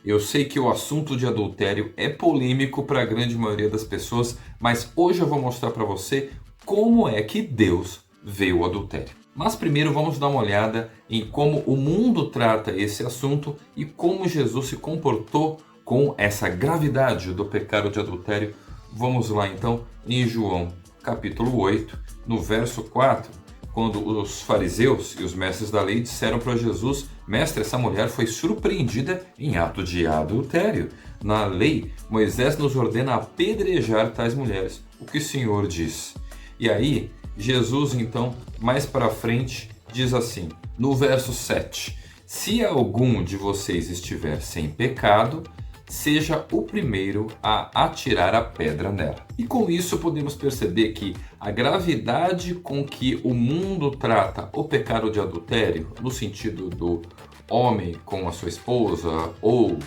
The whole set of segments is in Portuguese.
Eu sei que o assunto de adultério é polêmico para a grande maioria das pessoas, mas hoje eu vou mostrar para você como é que Deus vê o adultério. Mas primeiro vamos dar uma olhada em como o mundo trata esse assunto e como Jesus se comportou com essa gravidade do pecado de adultério. Vamos lá então em João capítulo 8, no verso 4. Quando os fariseus e os mestres da lei disseram para Jesus: Mestre, essa mulher foi surpreendida em ato de adultério. Na lei, Moisés nos ordena apedrejar tais mulheres. O que o Senhor diz? E aí, Jesus, então, mais para frente, diz assim, no verso 7: Se algum de vocês estiver sem pecado, seja o primeiro a atirar a pedra nela. E com isso podemos perceber que a gravidade com que o mundo trata o pecado de adultério, no sentido do homem com a sua esposa ou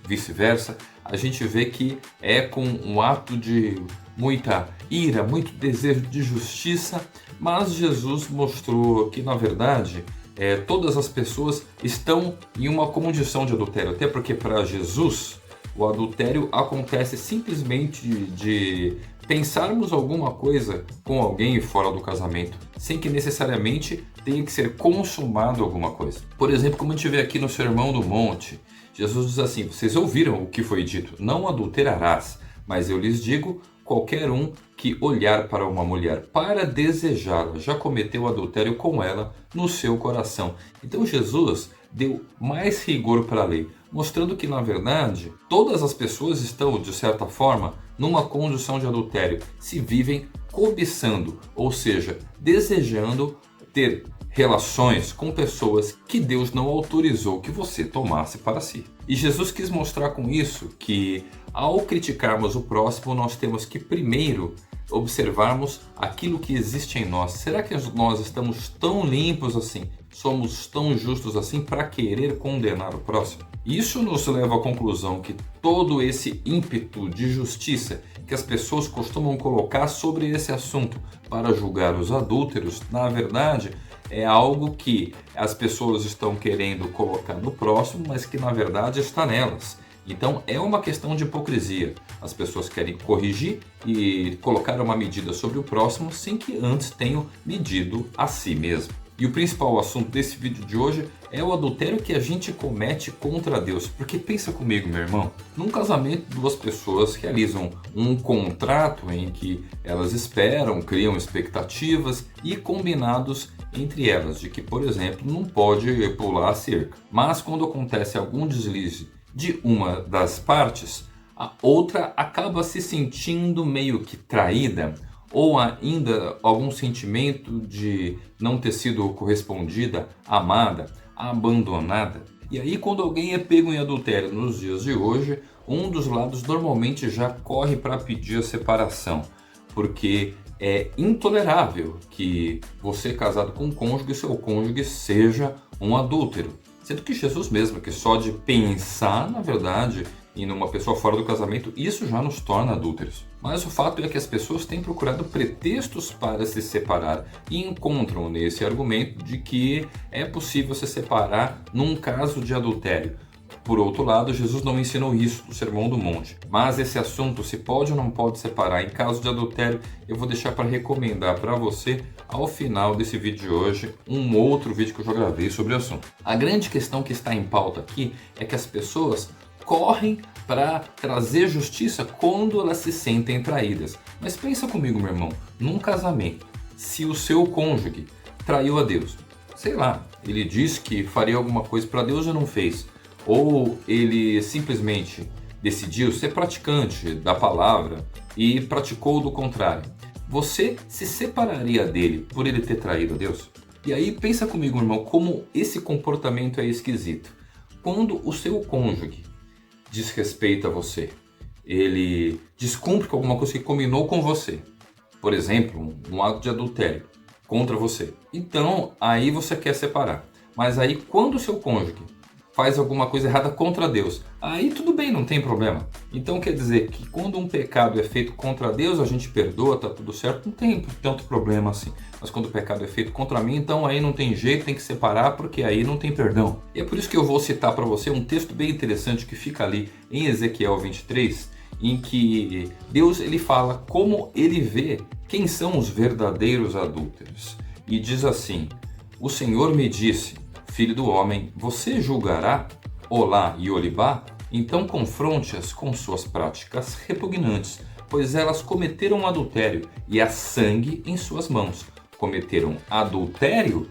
vice-versa, a gente vê que é com um ato de muita ira, muito desejo de justiça, mas Jesus mostrou que, na verdade, todas as pessoas estão em uma condição de adultério, até porque para Jesus o adultério acontece simplesmente de pensarmos alguma coisa com alguém fora do casamento, sem que necessariamente tenha que ser consumado alguma coisa. Por exemplo, como a gente vê aqui no Sermão do Monte, Jesus diz assim: vocês ouviram o que foi dito, não adulterarás, mas eu lhes digo, qualquer um que olhar para uma mulher para desejá-la já cometeu adultério com ela no seu coração. Então Jesus deu mais rigor para a lei, mostrando que, na verdade, todas as pessoas estão, de certa forma, numa condição de adultério, se vivem cobiçando, ou seja, desejando ter relações com pessoas que Deus não autorizou que você tomasse para si. E Jesus quis mostrar com isso que, ao criticarmos o próximo, nós temos que primeiro observarmos aquilo que existe em nós. Será que nós estamos tão limpos assim, somos tão justos assim para querer condenar o próximo? Isso nos leva à conclusão que todo esse ímpeto de justiça que as pessoas costumam colocar sobre esse assunto para julgar os adúlteros, na verdade, é algo que as pessoas estão querendo colocar no próximo, mas que na verdade está nelas. Então é uma questão de hipocrisia. As pessoas querem corrigir e colocar uma medida sobre o próximo sem que antes tenham medido a si mesmo. E o principal assunto desse vídeo de hoje é o adultério que a gente comete contra Deus. Porque pensa comigo, meu irmão, num casamento duas pessoas realizam um contrato em que elas esperam, criam expectativas e combinados entre elas de que, por exemplo, não pode pular a cerca. Mas quando acontece algum deslize de uma das partes, a outra acaba se sentindo meio que traída, ou ainda algum sentimento de não ter sido correspondida, amada, abandonada. E aí, quando alguém é pego em adultério nos dias de hoje, um dos lados normalmente já corre para pedir a separação, porque é intolerável que você, casado com um cônjuge, seu cônjuge seja um adúltero. Sendo que Jesus mesmo, que só de pensar, na verdade, em uma pessoa fora do casamento, isso já nos torna adúlteros. Mas o fato é que as pessoas têm procurado pretextos para se separar e encontram nesse argumento de que é possível se separar num caso de adultério. Por outro lado, Jesus não ensinou isso no Sermão do Monte. Mas esse assunto, se pode ou não pode separar em caso de adultério, eu vou deixar para recomendar para você, ao final desse vídeo de hoje, um outro vídeo que eu já gravei sobre o assunto. A grande questão que está em pauta aqui é que as pessoas correm para trazer justiça quando elas se sentem traídas. Mas pensa comigo, meu irmão, num casamento, se o seu cônjuge traiu a Deus, sei lá, ele disse que faria alguma coisa para Deus e não fez, ou ele simplesmente decidiu ser praticante da palavra e praticou do contrário, você se separaria dele por ele ter traído a Deus? E aí pensa comigo, irmão, como esse comportamento é esquisito. Quando o seu cônjuge desrespeita você, ele descumpre com alguma coisa que combinou com você, por exemplo, um ato de adultério contra você, então aí você quer separar. Mas aí quando o seu cônjuge faz alguma coisa errada contra Deus. Aí tudo bem, não tem problema. Então quer dizer que quando um pecado é feito contra Deus, a gente perdoa, tá tudo certo, não tem tanto problema assim. Mas quando o pecado é feito contra mim, então aí não tem jeito, tem que separar, porque aí não tem perdão. E é por isso que eu vou citar para você um texto bem interessante que fica ali em Ezequiel 23, em que Deus ele fala como ele vê quem são os verdadeiros adúlteros. E diz assim: o Senhor me disse, filho do homem, você julgará Olá e Olibá? Então confronte-as com suas práticas repugnantes, pois elas cometeram adultério e há sangue em suas mãos. Cometeram adultério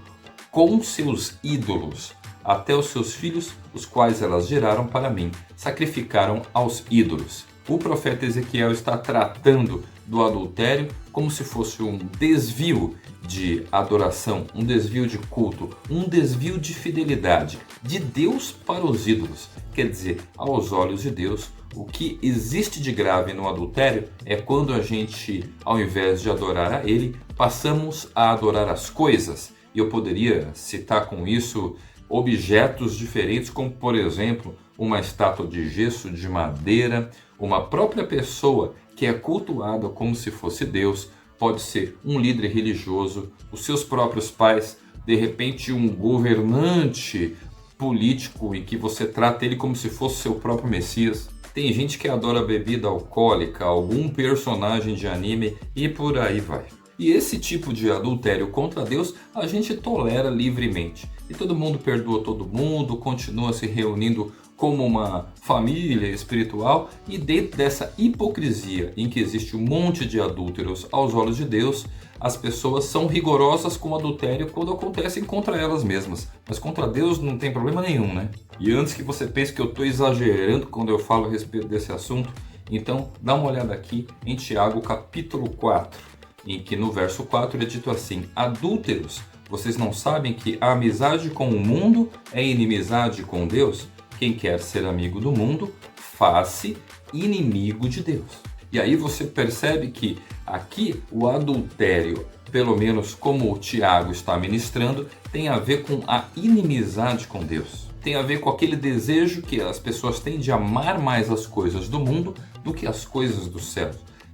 com seus ídolos. Até os seus filhos, os quais elas geraram para mim, sacrificaram aos ídolos. O profeta Ezequiel está tratando do adultério como se fosse um desvio de adoração, um desvio de culto, um desvio de fidelidade de Deus para os ídolos. Quer dizer, aos olhos de Deus, o que existe de grave no adultério é quando a gente, ao invés de adorar a Ele, passamos a adorar as coisas. E eu poderia citar com isso objetos diferentes, como por exemplo, uma estátua de gesso, de madeira, uma própria pessoa que é cultuada como se fosse Deus, pode ser um líder religioso, os seus próprios pais, de repente um governante político em que você trata ele como se fosse seu próprio Messias. Tem gente que adora bebida alcoólica, algum personagem de anime e por aí vai. E esse tipo de adultério contra Deus a gente tolera livremente. E todo mundo perdoa todo mundo, continua se reunindo como uma família espiritual, e dentro dessa hipocrisia em que existe um monte de adúlteros aos olhos de Deus, as pessoas são rigorosas com o adultério quando acontecem contra elas mesmas. Mas contra Deus não tem problema nenhum, né? E antes que você pense que eu estou exagerando quando eu falo a respeito desse assunto, então dá uma olhada aqui em Tiago capítulo 4, em que no verso 4 é dito assim: adúlteros, vocês não sabem que a amizade com o mundo é inimizade com Deus? Quem quer ser amigo do mundo, faz-se inimigo de Deus. E aí você percebe que aqui o adultério, pelo menos como o Tiago está ministrando, tem a ver com a inimizade com Deus. Tem a ver com aquele desejo que as pessoas têm de amar mais as coisas do mundo do que as coisas do céu.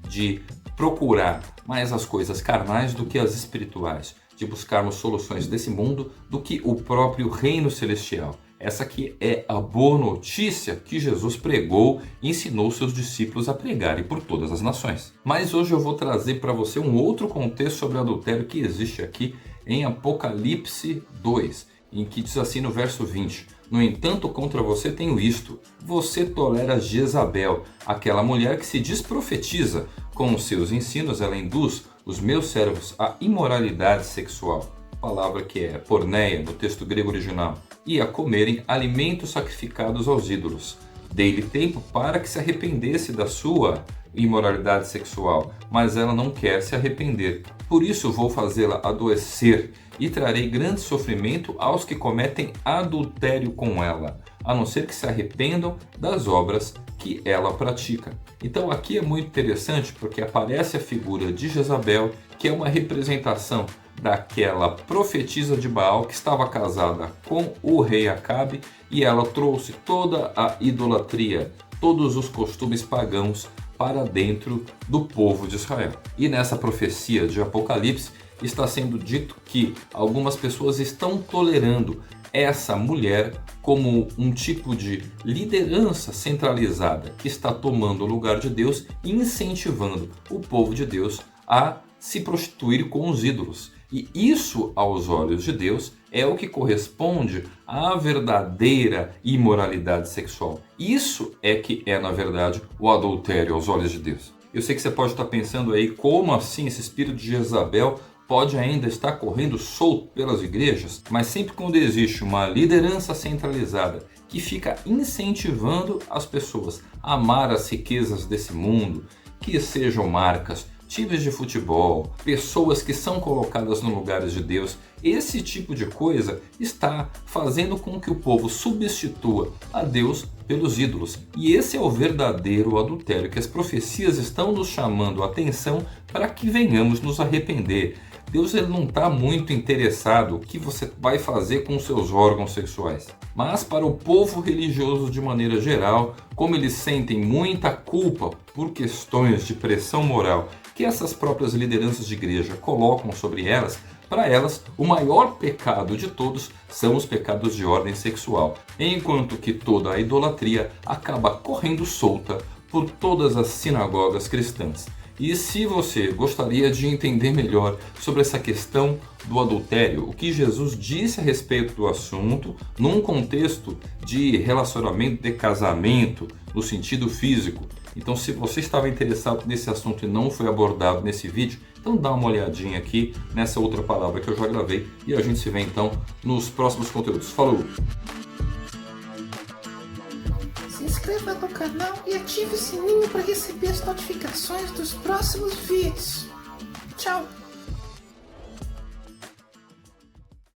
De procurar mais as coisas carnais do que as espirituais. De buscarmos soluções desse mundo do que o próprio reino celestial. Essa aqui é a boa notícia que Jesus pregou e ensinou seus discípulos a pregarem por todas as nações. Mas hoje eu vou trazer para você um outro contexto sobre o adultério que existe aqui em Apocalipse 2, em que diz assim no verso 20: no entanto, contra você tenho isto: você tolera Jezabel, aquela mulher que se diz profetiza. Com os seus ensinos ela induz os meus servos à imoralidade sexual. Palavra que é porneia no texto grego original, e a comerem alimentos sacrificados aos ídolos. Dei-lhe tempo para que se arrependesse da sua imoralidade sexual, mas ela não quer se arrepender. Por isso vou fazê-la adoecer e trarei grande sofrimento aos que cometem adultério com ela, a não ser que se arrependam das obras que ela pratica. Então aqui é muito interessante porque aparece a figura de Jezabel, que é uma representação daquela profetisa de Baal que estava casada com o rei Acabe, e ela trouxe toda a idolatria, todos os costumes pagãos para dentro do povo de Israel. E nessa profecia de Apocalipse está sendo dito que algumas pessoas estão tolerando essa mulher como um tipo de liderança centralizada que está tomando o lugar de Deus e incentivando o povo de Deus a se prostituir com os ídolos. E isso, aos olhos de Deus, é o que corresponde à verdadeira imoralidade sexual. Isso é que é, na verdade, o adultério aos olhos de Deus. Eu sei que você pode estar pensando aí, como assim esse espírito de Jezabel pode ainda estar correndo solto pelas igrejas? Mas sempre quando existe uma liderança centralizada que fica incentivando as pessoas a amar as riquezas desse mundo, que sejam marcas, times de futebol, pessoas que são colocadas no lugar de Deus, esse tipo de coisa está fazendo com que o povo substitua a Deus pelos ídolos. E esse é o verdadeiro adultério que as profecias estão nos chamando a atenção para que venhamos nos arrepender. Deus ele não está muito interessado no que você vai fazer com seus órgãos sexuais. Mas para o povo religioso de maneira geral, como eles sentem muita culpa por questões de pressão moral que essas próprias lideranças de igreja colocam sobre elas, para elas, o maior pecado de todos são os pecados de ordem sexual, enquanto que toda a idolatria acaba correndo solta por todas as sinagogas cristãs. E se você gostaria de entender melhor sobre essa questão do adultério, o que Jesus disse a respeito do assunto, num contexto de relacionamento de casamento, no sentido físico, então se você estava interessado nesse assunto e não foi abordado nesse vídeo, então dá uma olhadinha aqui nessa outra palavra que eu já gravei e a gente se vê então nos próximos conteúdos. Falou! Se inscreva no canal e ative o sininho para receber as notificações dos próximos vídeos. Tchau!